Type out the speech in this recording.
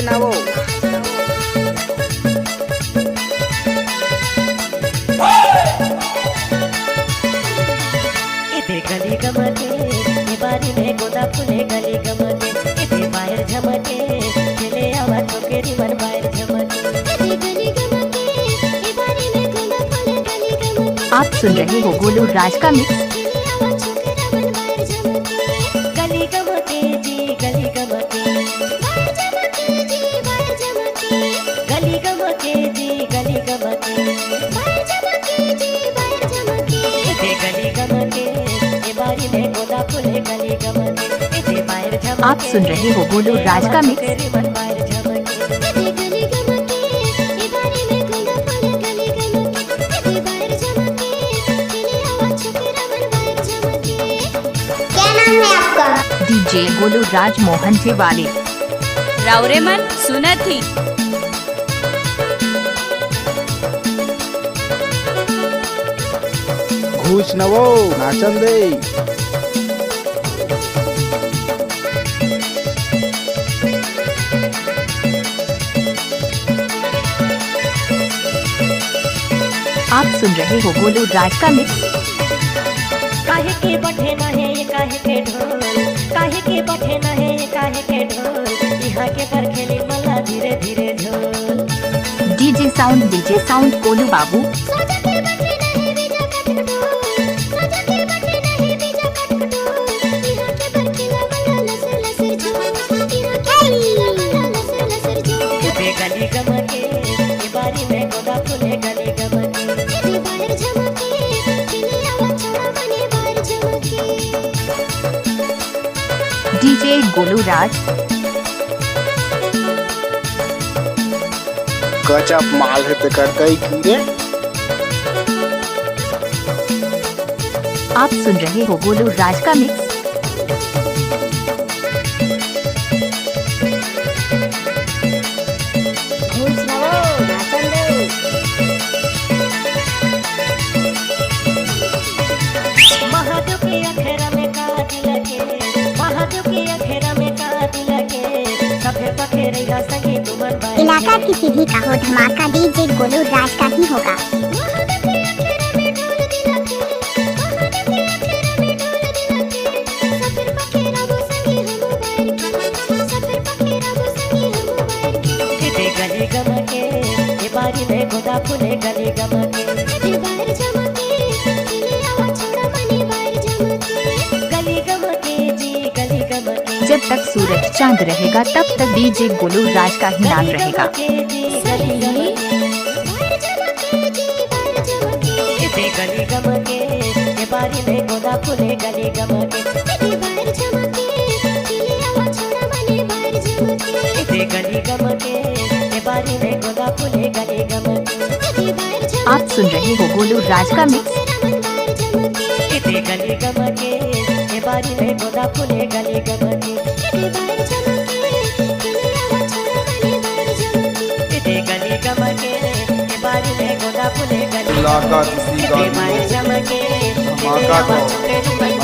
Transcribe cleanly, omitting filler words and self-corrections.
नवो इथे गली गमते बारी में गोदा फुले गली गमते इथे बाहेर झमते खेले आवाज छोकेरी मन बाहेर झमते इथे गली गमते बारी में गोदा फुले गली गमते। आप सुन रहे हो गोलू राज का मिक्स। गली गमते जी गली गमते गली गमते जी गली गमते इथे गली गमते बारी में गोदा फुले गली गमते इथे बाहेर झमते। आप सुन रहे हो गोलू राज का मिक्स। मन बाहेर झमते इथे गली गमते बारी में गोदा फुले गली गमते इथे बाहेर झमते खेले आवाज छोकेरा मन बाहेर झमते। क्या नाम है आपका? डीजे गोलू राज मोहन जी वाले रावरेमन सुनत ही घूस नवो नाचन दे आप सुन रहे हो गोलू राज का मिक्स। काहे के बठे ना है ये काहे के ढोल काहे के बठे ना है ये काहे के ढोल यहाँ के पर खेली मला धीरे धीरे झोल। डीजे साउंड गोलू बाबू। इथे गली गमके ये बारी में गोदा फुले गली गमके इथे बाहेर झमके खेले आवाज छोड़ा मने बाहेर झमके। डीजे गोलू राज। गजब माल है तो करते ही कीड़े। आप सुन रहे हो गोलू राज का मिक्स। घूस नवो नाचन दे महादेव के अखेरा में का दिलके महादेव के अखेरा में का दिलके सफे पखेरैया संगी तुमन बाई इलाका किसी भी का हो धमाका डीजे गोलू राज का ही होगा। इथे गली गमके ये बारी में गोदा फुले गली गमके इथे बाहेर झमके खेले आवाज छोड़ा मने बाहेर झमके। गली गमके जी गली गमके जब तक सूरज चांद रहेगा तब तक डीजे गोलू राज का ही नाम रहेगा। इथे गली गमके ये बारी में गोदा फुले गली गमके इथे बाहेर झमके खेले आवाज छोड़ा मने बाहेर झमके। इथे गली गमके ये बारी में गोदा फुले गली गमके इथे बाहेर झमके। आप सुन रहे हो गोलू राज का मिक्स। इथे गली गमके ये बारी में गोदा फुले गली गमके इथे बाहेर झमके खेले आवाज छोड़ा मने बाहेर झमके। इथे गली गमके ये बारी में गोदा फुले गली इलाका किसी का इथे बाहेर झमके खेले धमाका आवाज तो छोकेरी मन